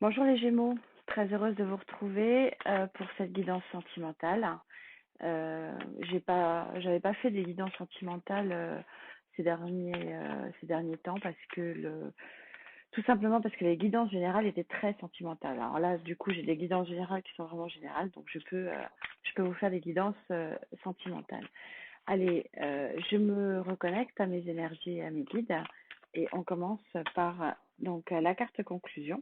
Bonjour les Gémeaux, très heureuse de vous retrouver pour cette guidance sentimentale. J'avais pas fait des guidances sentimentales ces derniers temps parce que tout simplement parce que les guidances générales étaient très sentimentales. Alors là, du coup, j'ai des guidances générales qui sont vraiment générales, donc je peux vous faire des guidances sentimentales. Allez, je me reconnecte à mes énergies et à mes guides et on commence par donc la carte conclusion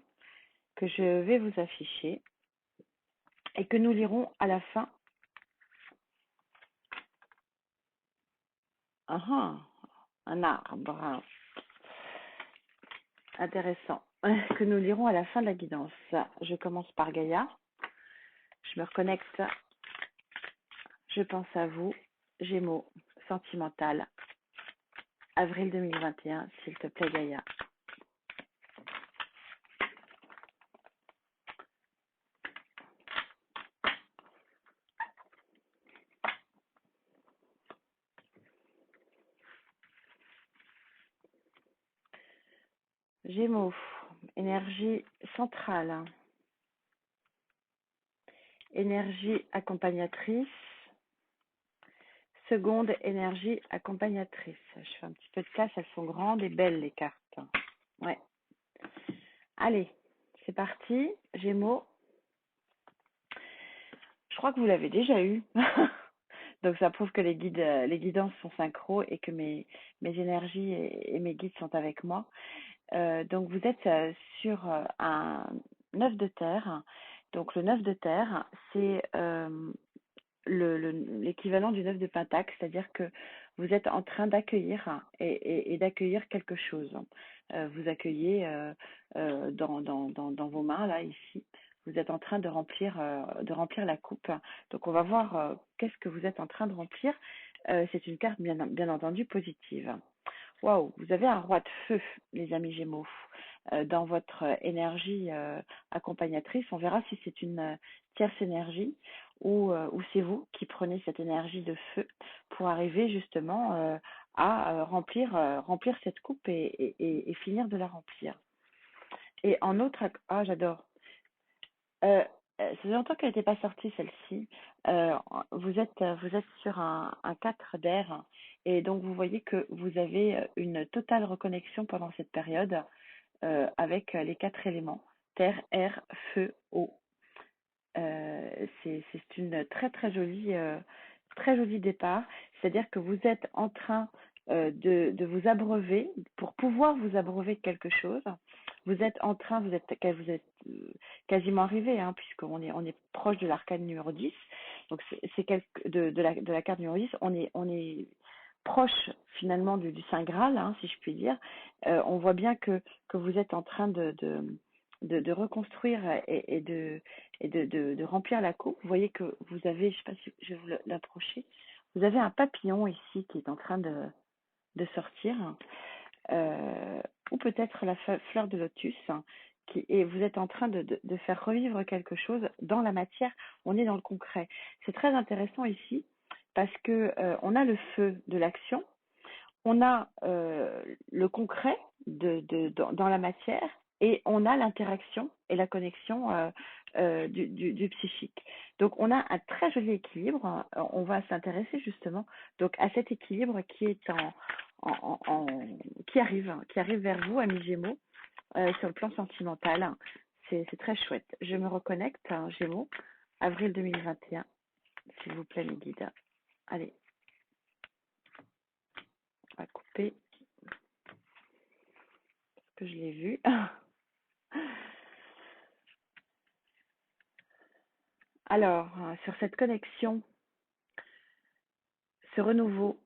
que je vais vous afficher et que nous lirons à la fin. Ah, un arbre. Intéressant. Que nous lirons à la fin de la guidance. Je commence par Gaïa. Je me reconnecte. Je pense à vous. Gémeaux, sentimental. Avril 2021, s'il te plaît, Gaïa. Gémeaux, énergie centrale. Énergie accompagnatrice. Seconde énergie accompagnatrice. Je fais un petit peu de place, elles sont grandes et belles les cartes. Ouais. Allez, c'est parti. Gémeaux. Je crois que vous l'avez déjà eu. Donc ça prouve que les guidances sont synchro et que mes énergies et mes guides sont avec moi. Donc vous êtes sur un 9 de terre. Donc le 9 de terre, c'est l'équivalent du 9 de pentacle, c'est-à-dire que vous êtes en train d'accueillir et d'accueillir quelque chose. Vous accueillez dans vos mains, là, ici, vous êtes en train de remplir la coupe. Donc on va voir qu'est-ce que vous êtes en train de remplir. C'est une carte bien entendu positive. Waouh, vous avez un roi de feu, les amis Gémeaux, dans votre énergie accompagnatrice. On verra si c'est une tierce énergie ou c'est vous qui prenez cette énergie de feu pour arriver justement à remplir cette coupe et finir de la remplir. Et en autre, ah j'adore. Euh, Ça fait longtemps qu'elle n'était pas sortie celle-ci. Vous êtes sur un 4 d'air et donc vous voyez que vous avez une totale reconnexion pendant cette période avec les quatre éléments terre, air, feu, eau. C'est une très jolie départ. C'est-à-dire que vous êtes en train de vous abreuver pour pouvoir vous abreuver de quelque chose. Vous êtes en train, vous êtes quasiment arrivé, hein, on est proche de l'arcane numéro 10. Donc de la carte numéro 10, on est proche finalement du Saint Graal, hein, si je puis dire. On voit bien que vous êtes en train de reconstruire et de remplir la coupe. Vous voyez que vous avez, je ne sais pas si je vais vous l'approcher, vous avez un papillon ici qui est en train de sortir, ou peut-être la fleur de lotus, et vous êtes en train de faire revivre quelque chose dans la matière. On est dans le concret. C'est très intéressant ici parce que on a le feu de l'action, on a le concret dans la matière et on a l'interaction et la connexion du psychique. Donc on a un très joli équilibre. On va s'intéresser justement donc à cet équilibre qui est qui arrive vers vous, amis Gémeaux, sur le plan sentimental. C'est très chouette. Je me reconnecte, hein, Gémeaux, avril 2021, s'il vous plaît, mes guides. Allez, on va couper parce que je l'ai vu. Alors, sur cette connexion, ce renouveau,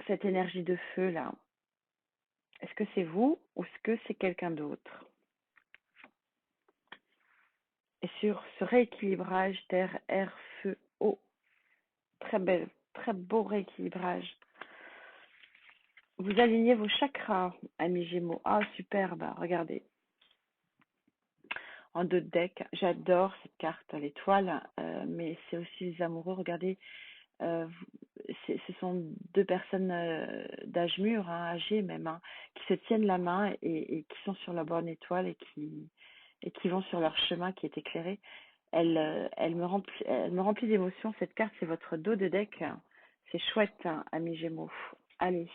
cette énergie de feu là, est-ce que c'est vous ou est-ce que c'est quelqu'un d'autre? Et sur ce rééquilibrage terre, air, feu, eau, très beau rééquilibrage. Vous alignez vos chakras, amis Gémeaux. Ah, superbe, regardez. En deux decks, j'adore cette carte, l'étoile, mais c'est aussi les amoureux. Regardez, ce sont deux personnes d'âge mûr, hein, âgées même, hein, qui se tiennent la main et qui sont sur la bonne étoile et qui vont sur leur chemin qui est éclairé. Elle me remplit d'émotion. Cette carte, c'est votre dos de deck. C'est chouette, hein, amis Gémeaux. Allez.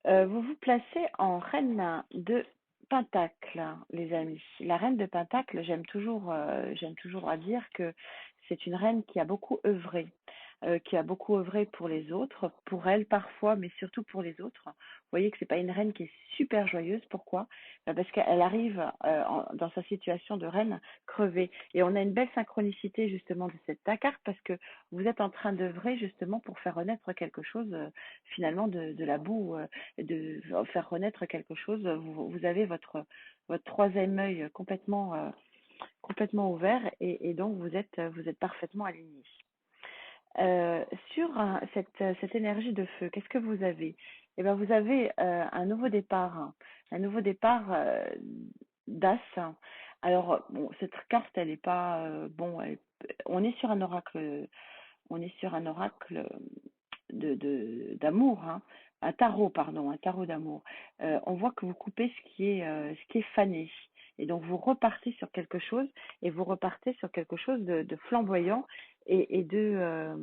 Vous vous placez en reine de Pentacle, les amis. La reine de Pentacle, j'aime toujours à dire que c'est une reine qui a beaucoup œuvré pour les autres, pour elle parfois, mais surtout pour les autres. Vous voyez que c'est pas une reine qui est super joyeuse. Pourquoi? Parce qu'elle arrive dans sa situation de reine crevée. Et on a une belle synchronicité justement de cette carte parce que vous êtes en train d'œuvrer justement pour faire renaître quelque chose finalement de la boue, de faire renaître quelque chose. Vous avez votre troisième œil complètement ouvert et donc vous êtes parfaitement aligné. Sur cette énergie de feu, qu'est-ce que vous avez? Eh bien, vous avez un nouveau départ d'as. Alors, bon, cette carte, elle est pas bon. On est sur un oracle, on est sur un oracle d'amour, hein. Un tarot d'amour. On voit que vous coupez ce qui est fané. Et donc vous repartez sur quelque chose et vous repartez sur quelque chose de flamboyant et de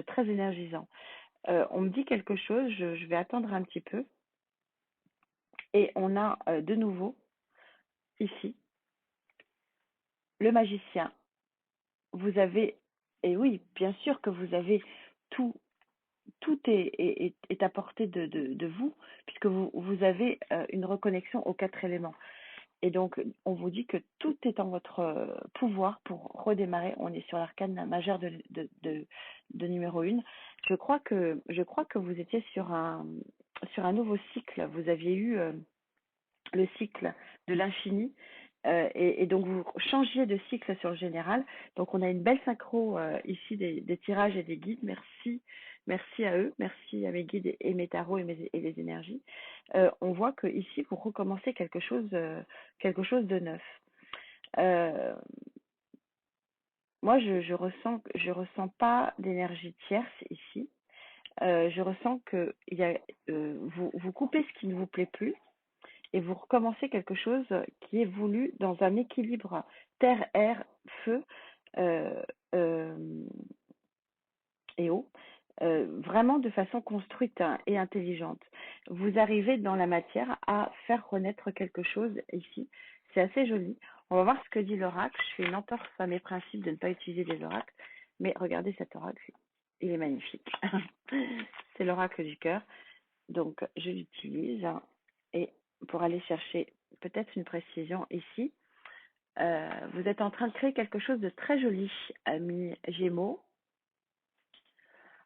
très énergisant. On me dit quelque chose, je vais attendre un petit peu. Et on a de nouveau ici le magicien. Vous avez, et oui, bien sûr que vous avez tout, tout est à portée de vous, puisque vous avez une reconnexion aux quatre éléments. Et donc, on vous dit que tout est en votre pouvoir pour redémarrer. On est sur l'arcane majeur de numéro 1. Je crois que vous étiez sur un nouveau cycle. Vous aviez eu le cycle de l'infini. Et donc, vous changiez de cycle sur le général. Donc, on a une belle synchro ici des tirages et des guides. Merci à eux. Merci à mes guides et mes tarots et les énergies. On voit que ici, vous recommencez quelque chose de neuf. Moi, je ressens pas d'énergie tierce ici. Je ressens que vous coupez ce qui ne vous plaît plus et vous recommencez quelque chose qui est voulu dans un équilibre terre, air, feu euh, euh, et eau, vraiment de façon construite, hein, et intelligente. Vous arrivez dans la matière à faire renaître quelque chose ici. C'est assez joli. On va voir ce que dit l'oracle. Je fais une entorse à mes principes de ne pas utiliser des oracles. Mais regardez cet oracle. Il est magnifique. C'est l'oracle du cœur. Donc, je l'utilise. Et pour aller chercher peut-être une précision ici, vous êtes en train de créer quelque chose de très joli, amis Gémeaux.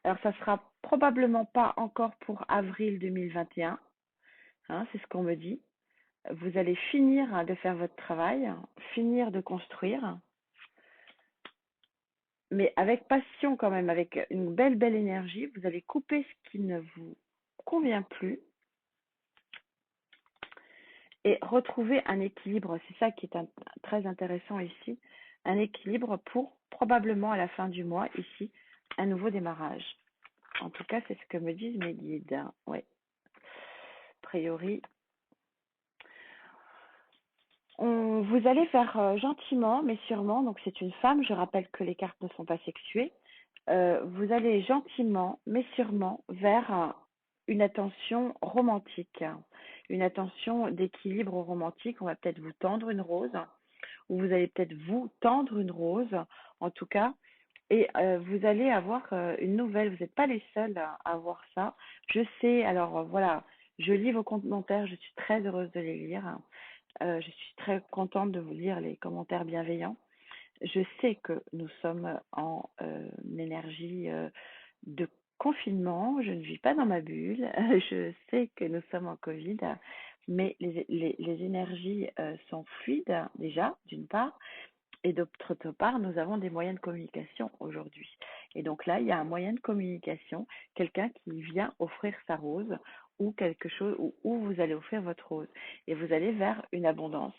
Alors, ça sera probablement pas encore pour avril 2021, hein, c'est ce qu'on me dit. Vous allez finir de faire votre travail, finir de construire, mais avec passion quand même, avec une belle énergie. Vous allez couper ce qui ne vous convient plus et retrouver un équilibre. C'est ça qui est très intéressant ici. Un équilibre pour probablement à la fin du mois, ici, un nouveau démarrage. En tout cas, c'est ce que me disent mes guides. Oui. A priori, vous allez faire gentiment, mais sûrement, donc c'est une femme, je rappelle que les cartes ne sont pas sexuées, vous allez gentiment, mais sûrement, vers une attention romantique, une attention d'équilibre romantique. On va peut-être vous tendre une rose, ou vous allez peut-être vous tendre une rose, en tout cas, et vous allez avoir une nouvelle. Vous n'êtes pas les seuls à avoir ça. Je sais, alors voilà, je lis vos commentaires, je suis très heureuse de les lire. Je suis très contente de vous lire les commentaires bienveillants. Je sais que nous sommes en énergie de confinement. Je ne vis pas dans ma bulle. Je sais que nous sommes en Covid, mais les énergies sont fluides déjà, d'une part. Et d'autre part, nous avons des moyens de communication aujourd'hui. Et donc là, il y a un moyen de communication, quelqu'un qui vient offrir sa rose ou quelque chose où vous allez offrir votre rose. Et vous allez vers une abondance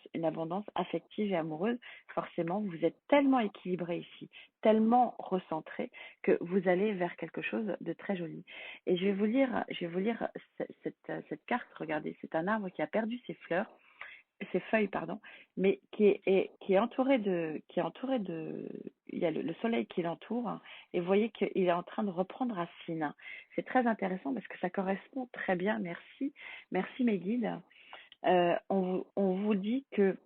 affective et amoureuse. Forcément, vous êtes tellement équilibré ici, tellement recentré que vous allez vers quelque chose de très joli. Et je vais vous lire cette carte. Regardez, c'est un arbre qui a perdu ses feuilles, pardon, mais qui est entouré de, il y a le soleil qui l'entoure, hein, et vous voyez qu'il est en train de reprendre racine. C'est très intéressant parce que ça correspond très bien. Merci mes guides. On vous dit que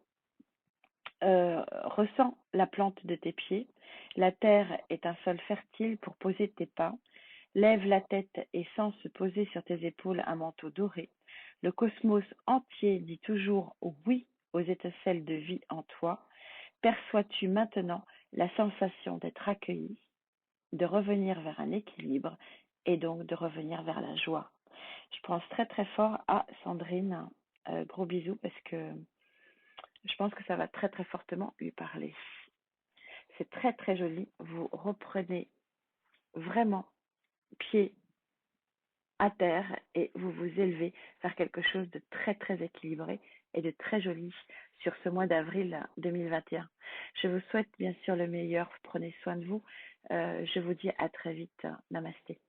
ressens la plante de tes pieds. La terre est un sol fertile pour poser tes pas. Lève la tête et sens se poser sur tes épaules un manteau doré. Le cosmos entier dit toujours oui aux étincelles de vie en toi. Perçois-tu maintenant la sensation d'être accueilli, de revenir vers un équilibre et donc de revenir vers la joie? Je pense très très fort à Sandrine. Gros bisous parce que je pense que ça va très très fortement lui parler. C'est très très joli. Vous reprenez vraiment pied à terre et vous vous élevez vers quelque chose de très très équilibré et de très joli sur ce mois d'avril 2021. Je vous souhaite bien sûr le meilleur. Prenez soin de vous. Je vous dis à très vite. Namasté.